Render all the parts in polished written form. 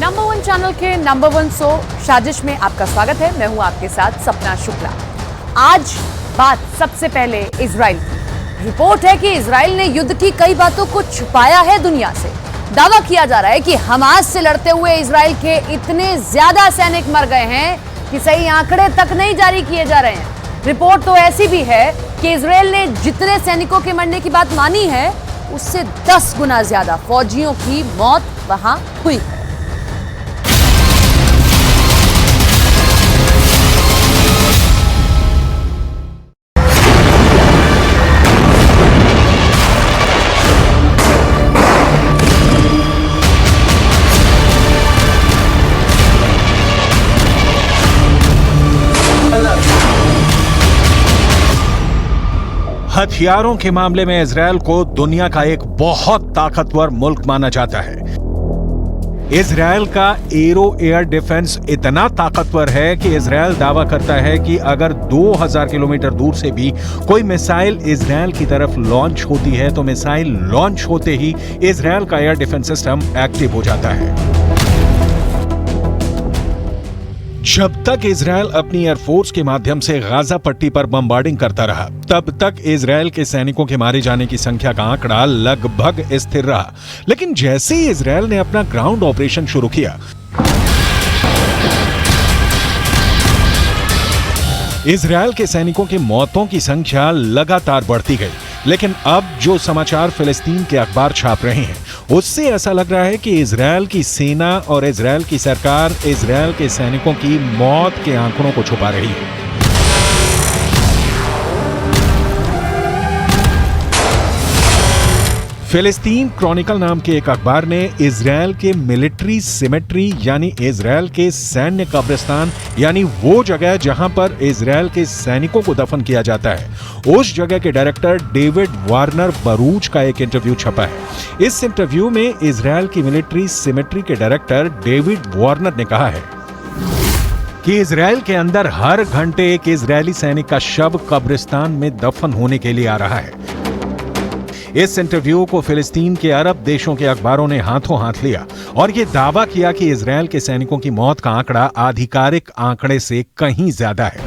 Number one channel के number one show साजिश में आपका स्वागत है। मैं हूं आपके साथ सपना शुक्ला। आज बात सबसे पहले इजराइल की। रिपोर्ट है कि इजराइल ने युद्ध की कई बातों को छुपाया है दुनिया से। दावा किया जा रहा है कि हमास से लड़ते हुए इजराइल के इतने ज्यादा सैनिक मर गए हैं कि सही आंकड़े तक नहीं जारी किए जा रहे हैं। रिपोर्ट तो ऐसी भी है कि इजराइल ने जितने सैनिकों के मरने की बात मानी है उससे 10 गुना ज्यादा फौजियों की मौत वहां हुई है। हथियारों के मामले में इजरायल को दुनिया का एक बहुत ताकतवर मुल्क माना जाता है। इजरायल का एरो एयर डिफेंस इतना ताकतवर है कि इजरायल दावा करता है कि अगर 2000 किलोमीटर दूर से भी कोई मिसाइल इजरायल की तरफ लॉन्च होती है तो मिसाइल लॉन्च होते ही इजरायल का एयर डिफेंस सिस्टम एक्टिव हो जाता है। जब तक इजरायल अपनी एयरफोर्स के माध्यम से गाजा पट्टी पर बमबार्डिंग करता रहा, तब तक इजरायल के सैनिकों के मारे जाने की संख्या का आंकड़ा लगभग स्थिर रहा। लेकिन जैसे ही इजरायल ने अपना ग्राउंड ऑपरेशन शुरू किया, इजरायल के सैनिकों की मौतों की संख्या लगातार बढ़ती गई। लेकिन अब जो समाचार फिलिस्तीन के अखबार छाप रहे हैं उससे ऐसा लग रहा है कि इजरायल की सेना और इजरायल की सरकार इजरायल के सैनिकों की मौत के आंकड़ों को छुपा रही है। फिलिस्तीन क्रॉनिकल नाम के एक अखबार ने इजरायल के मिलिट्री सिमेट्री यानी इजरायल के सैन्य कब्रिस्तान यानी वो जगह जहां पर इजरायल के सैनिकों को दफन किया जाता है, उस जगह के डायरेक्टर डेविड वार्नर बरूच का एक इंटरव्यू छपा है। इस इंटरव्यू में इजरायल की मिलिट्री सिमेट्री के डायरेक्टर डेविड वार्नर ने कहा है कि इजरायल के अंदर हर घंटे एक इजरायली सैनिक का शव कब्रिस्तान में दफन होने के लिए आ रहा है। इस इंटरव्यू को फिलिस्तीन के अरब देशों के अखबारों ने हाथों हाथ लिया और यह दावा किया कि इजरायल के सैनिकों की मौत का आंकड़ा आधिकारिक आंकड़े से कहीं ज्यादा है।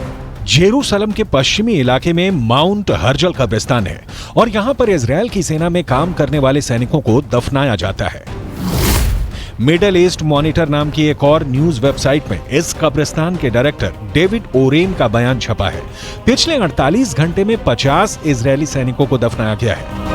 जेरूसलम के पश्चिमी इलाके में माउंट हर्जल कब्रिस्तान है और यहां पर इजरायल की सेना में काम करने वाले सैनिकों को दफनाया जाता है। मिडल ईस्ट मॉनिटर नाम की एक और न्यूज वेबसाइट में इस कब्रिस्तान के डायरेक्टर डेविड ओरेन का बयान छपा है। पिछले 48 घंटे में 50 इजरायली सैनिकों को दफनाया गया है।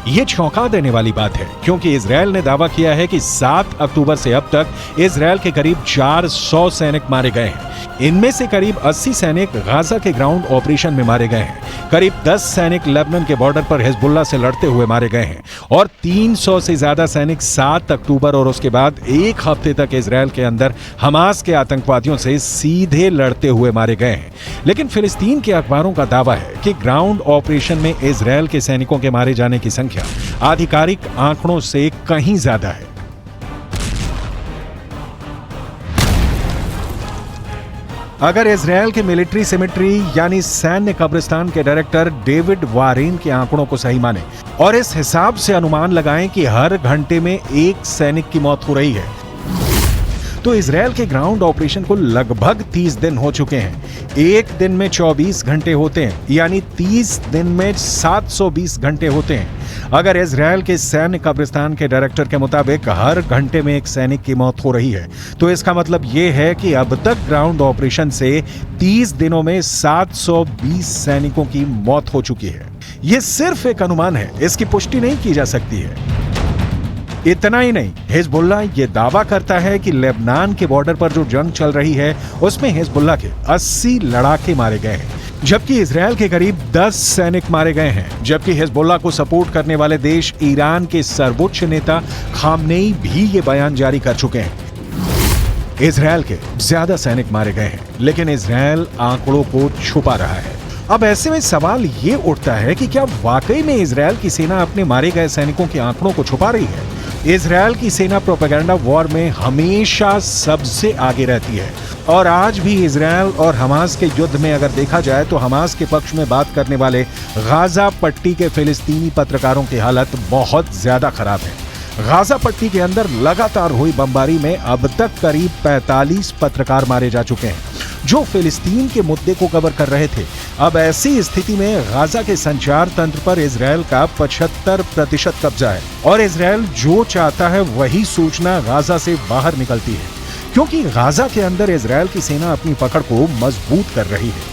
ये चौंका देने वाली बात है क्योंकि इजरायल ने दावा किया है कि 7 अक्टूबर से अब तक इजरायल के करीब 400 सैनिक मारे गए हैं। इनमें से करीब 80 सैनिक गाजा के ग्राउंड ऑपरेशन में मारे गए हैं। करीब 10 सैनिक लेबनान के बॉर्डर पर हिजबुल्लाह से लड़ते हुए मारे गए हैं और 300 से ज्यादा सैनिक 7 अक्टूबर और उसके बाद एक हफ्ते तक इजरायल के अंदर हमास के आतंकवादियों से सीधे लड़ते हुए मारे गए हैं। लेकिन फिलिस्तीन के अखबारों का दावा है कि ग्राउंड ऑपरेशन में इजरायल के सैनिकों के मारे जाने की संख्या आधिकारिक आंकड़ों से कहीं ज्यादा है। अगर इजरायल के मिलिट्री सिमेट्री यानी सैन्य कब्रिस्तान के डायरेक्टर डेविड वारेन के आंकड़ों को सही माने और इस हिसाब से अनुमान लगाएं कि हर घंटे में एक सैनिक की मौत हो रही है, तो इजरायल के ग्राउंड ऑपरेशन को लगभग 30 दिन हो चुके हैं। एक दिन में 24 घंटे होते हैं यानी 30 दिन में 720 घंटे होते हैं। अगर इजरायल के सैन्य कब्रिस्तान के डायरेक्टर के मुताबिक हर घंटे में एक सैनिक की मौत हो रही है, तो इसका मतलब यह है कि अब तक ग्राउंड ऑपरेशन से 30 दिनों में 720 सैनिकों की मौत हो चुकी है। यह सिर्फ एक अनुमान है, इसकी पुष्टि नहीं की जा सकती है। इतना ही नहीं, हिजबुल्लाह ये दावा करता है कि लेबनान के बॉर्डर पर जो जंग चल रही है उसमें हिजबुल्लाह के 80 लड़ाके मारे गए हैं, जबकि इजरायल के करीब 10 सैनिक मारे गए हैं। जबकि हिजबुल्लाह को सपोर्ट करने वाले देश ईरान के सर्वोच्च नेता खामनेई भी ये बयान जारी कर चुके हैं। इजरायल के ज्यादा सैनिक मारे गए हैं, लेकिन इजरायल आंकड़ों को छुपा रहा है। अब ऐसे में सवाल ये उठता है कि क्या वाकई में इजरायल की सेना अपने मारे गए सैनिकों के आंकड़ों को छुपा रही है? इजरायल की सेना प्रोपेगेंडा वॉर में हमेशा सबसे आगे रहती है और आज भी इजरायल और हमास के युद्ध में अगर देखा जाए तो हमास के पक्ष में बात करने वाले गाजा पट्टी के फिलिस्तीनी पत्रकारों की हालत बहुत ज्यादा खराब है। गाजा पट्टी के अंदर लगातार हुई बमबारी में अब तक करीब 45 पत्रकार मारे जा चुके हैं जो फिलिस्तीन के मुद्दे को कवर कर रहे थे। अब ऐसी स्थिति में गाजा के संचार तंत्र पर इजरायल का 75% कब्जा है और इजरायल जो चाहता है वही सूचना गाजा से बाहर निकलती है, क्योंकि गाजा के अंदर इजरायल की सेना अपनी पकड़ को मजबूत कर रही है।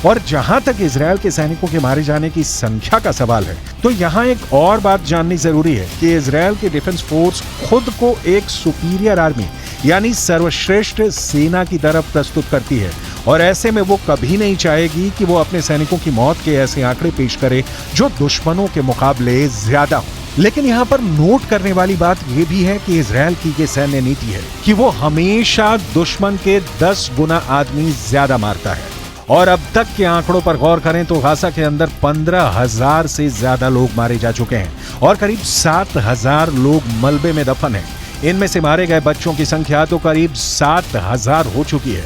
और जहां तक इजरायल के सैनिकों के मारे जाने की संख्या का सवाल है, तो यहां एक और बात जाननी जरूरी है कि इजरायल की डिफेंस फोर्स खुद को एक सुपीरियर आर्मी यानी सर्वश्रेष्ठ सेना की तरफ प्रस्तुत करती है और ऐसे में वो कभी नहीं चाहेगी कि वो अपने सैनिकों की मौत के ऐसे आंकड़े पेश करे जो दुश्मनों के मुकाबले ज्यादा हो। लेकिन यहाँ पर नोट करने वाली बात यह भी है कि इजरायल की ये सैन्य नीति है कि वो हमेशा दुश्मन के 10 गुना आदमी ज्यादा मारता है। और अब तक के आंकड़ों पर गौर करें तो गाजा के अंदर 15,000 से ज्यादा लोग मारे जा चुके हैं और करीब 7,000 लोग मलबे में दफन हैं। इनमें से मारे गए बच्चों की संख्या तो करीब 7,000 हो चुकी है।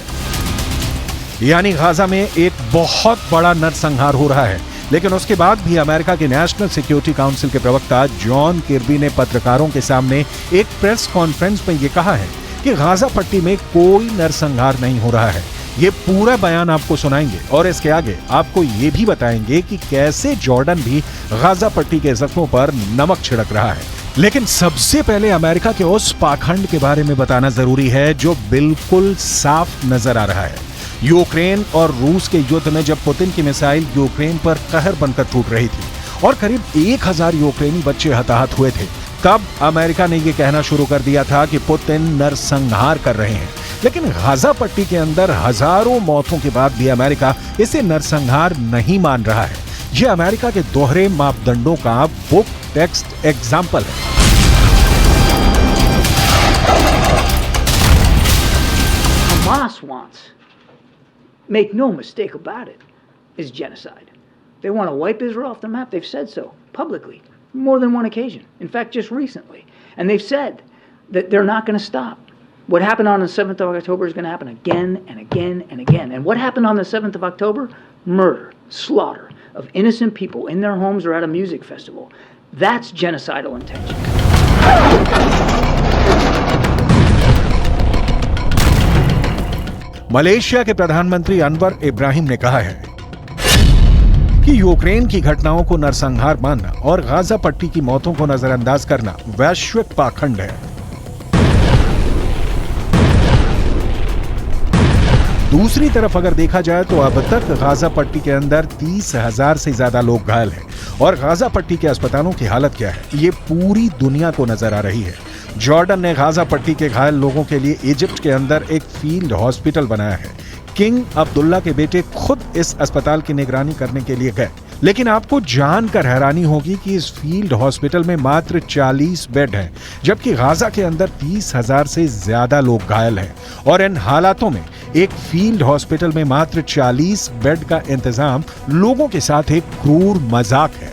यानी गाजा में एक बहुत बड़ा नरसंहार हो रहा है। लेकिन उसके बाद भी अमेरिका के नेशनल सिक्योरिटी काउंसिल के प्रवक्ता जॉन किर्बी ने पत्रकारों के सामने एक प्रेस कॉन्फ्रेंस में यह कहा है कि गाजा पट्टी में कोई नरसंहार नहीं हो रहा है। ये पूरा बयान आपको सुनाएंगे और इसके आगे आपको ये भी बताएंगे कि कैसे जॉर्डन भी गाजा पट्टी के जख्मों पर नमक छिड़क रहा है। लेकिन सबसे पहले अमेरिका के उस पाखंड के बारे में बताना जरूरी है जो बिल्कुल साफ नजर आ रहा है। यूक्रेन और रूस के युद्ध में जब पुतिन की मिसाइल यूक्रेन पर कहर बनकर टूट रही थी और करीब 1000 यूक्रेनी बच्चे हताहत हुए थे, तब अमेरिका ने यह कहना शुरू कर दिया था कि पुतिन नरसंहार कर रहे हैं। लेकिन गाजा पट्टी के अंदर हजारों मौतों के बाद भी अमेरिका इसे नरसंहार नहीं मान रहा है। यह अमेरिका के दोहरे मापदंडों का बुक टेक्स्ट एग्जाम्पल है। Hamas wants, make no mistake about it, is genocide. They want to wipe Israel off the map. They've said so publicly, more than one occasion. In fact, just recently. And they've said that they're not going to stop. What happened on the 7th of October is going to happen again and again and again. And what happened on the 7th of October? Murder, slaughter of innocent people in their homes or at a music festival. That's genocidal intention. Malaysia के प्रधानमंत्री अनवर इब्राहिम ने कहा है कि Ukraine की घटनाओं को नरसंहार मानना और गाजा पट्टी की मौतों को नजरअंदाज करना वैश्विक पाखंड है। दूसरी तरफ अगर देखा जाए तो अब तक गाजा पट्टी के अंदर 30,000 से ज्यादा लोग घायल हैं और गाजा पट्टी के अस्पतालों की हालत क्या है ये पूरी दुनिया को नजर आ रही है। जॉर्डन ने गाजा पट्टी के घायल लोगों के लिए इजिप्ट के अंदर एक फील्ड हॉस्पिटल बनाया है। किंग अब्दुल्ला के बेटे खुद इस अस्पताल की निगरानी करने के लिए गए। लेकिन आपको जानकर हैरानी होगी कि इस फील्ड हॉस्पिटल में मात्र 40 बेड हैं, जबकि गाजा के अंदर 30,000 से ज्यादा लोग घायल हैं। और इन हालातों में एक फील्ड हॉस्पिटल में मात्र 40 बेड का इंतजाम लोगों के साथ एक क्रूर मजाक है।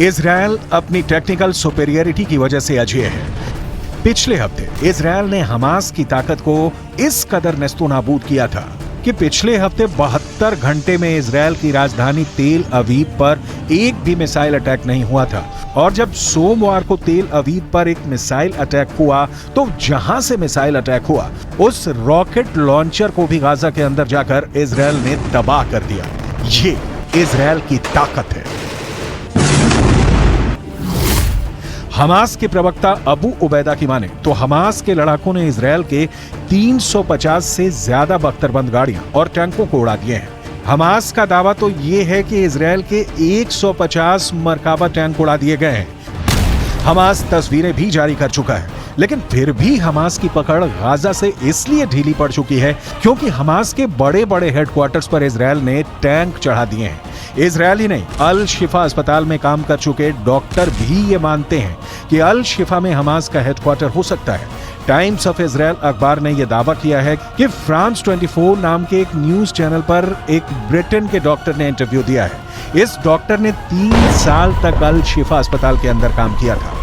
इजरायल अपनी टेक्निकल सुपेरियरिटी की वजह से अजेय है। पिछले हफ्ते इजरायल ने हमास की ताकत को इस कदर नेस्तोनाबूद किया था कि पिछले हफ्ते 72 घंटे में इजरायल की राजधानी तेल अवीव पर एक भी मिसाइल अटैक नहीं हुआ था। और जब सोमवार को तेल अवीव पर एक मिसाइल अटैक हुआ तो जहां से मिसाइल अटैक हुआ उस रॉकेट लॉन्चर को भी गाजा के अंदर जाकर इजरायल ने तबाह कर दिया। ये इजरायल की ताकत है। हमास के प्रवक्ता अबू उबैदा की माने तो हमास के लड़ाकों ने इजरायल के 350 से ज्यादा बख्तरबंद गाड़ियां और टैंकों को उड़ा दिए हैं। हमास का दावा तो ये है कि इजरायल के 150 मरकाबा टैंक उड़ा दिए गए हैं। हमास तस्वीरें भी जारी कर चुका है लेकिन फिर भी हमास की पकड़ गाजा से इसलिए ढीली पड़ चुकी है क्योंकि हमास के बड़े बड़े हेडक्वार्टर्स पर इजरायल ने टैंक चढ़ा दिए हैं। इजरायल ही नहीं, अल शिफा अस्पताल में काम कर चुके डॉक्टर भी ये मानते हैं कि अल शिफा में हमास का हेडक्वार्टर हो सकता है। टाइम्स ऑफ इजरायल अखबार ने यह दावा किया है कि फ्रांस 24 नाम के एक न्यूज चैनल पर एक ब्रिटेन के डॉक्टर ने इंटरव्यू दिया है। इस डॉक्टर ने 3 साल तक अल शिफा अस्पताल के अंदर काम किया था।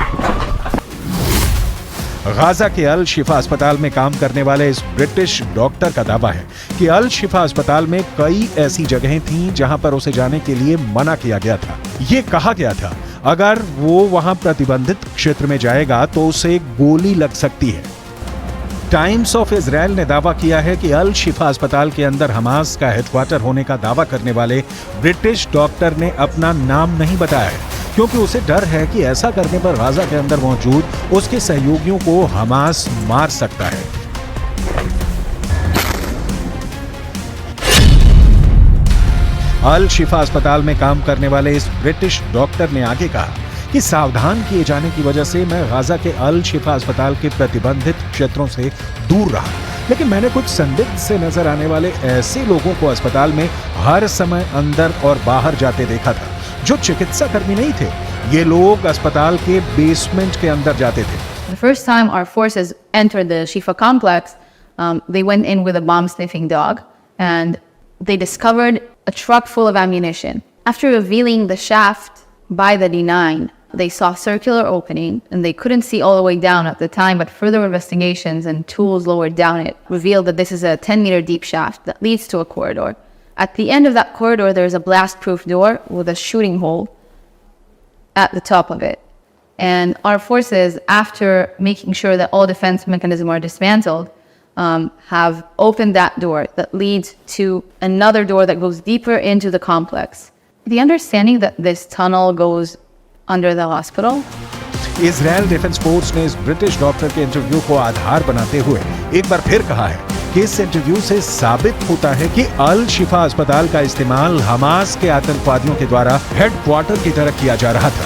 गाजा के अल शिफा अस्पताल में काम करने वाले इस ब्रिटिश डॉक्टर का दावा है कि अल शिफा अस्पताल में कई ऐसी जगहें थीं जहां पर उसे जाने के लिए मना किया गया था। ये कहा गया था अगर वो वहां प्रतिबंधित क्षेत्र में जाएगा तो उसे गोली लग सकती है। टाइम्स ऑफ इजरायल ने दावा किया है कि अल शिफा अस्पताल के अंदर हमास का हेडक्वार्टर होने का दावा करने वाले ब्रिटिश डॉक्टर ने अपना नाम नहीं बताया है क्योंकि उसे डर है कि ऐसा करने पर गाजा के अंदर मौजूद उसके सहयोगियों को हमास मार सकता है। अल शिफा अस्पताल में काम करने वाले इस ब्रिटिश डॉक्टर ने आगे कहा कि सावधान किए जाने की वजह से मैं गाजा के अल शिफा अस्पताल के प्रतिबंधित क्षेत्रों से दूर रहा, लेकिन मैंने कुछ संदिग्ध से नजर आने वाले ऐसे लोगों को अस्पताल में हर समय अंदर और बाहर जाते देखा था जो चिकित्सा कर्मी नहीं थे। ये लोग अस्पताल के बेसमेंट के अंदर जाते थे। The first time our forces entered the Shifa complex, they went in with a bomb-sniffing dog, and they discovered a truck full of ammunition. After revealing the shaft by the D9, they saw a circular opening, and they couldn't see all the way down at the time, but further investigations and tools lowered down it revealed that this is a 10-meter deep shaft that leads to a corridor. At the end of that corridor, there's a blast-proof door with a shooting hole at the top of it. And our forces, after making sure that all defense mechanisms are dismantled, have opened that door that leads to another door that goes deeper into the complex. The understanding that this tunnel goes under the hospital. Israel defence force ने इस British doctor के interview को आधार बनाते हुए एक बार फिर कहा है कि इस इंटरव्यू से साबित होता है कि अल शिफा अस्पताल का इस्तेमाल हमास के आतंकवादियों के द्वारा हेडक्वार्टर की तरह किया जा रहा था।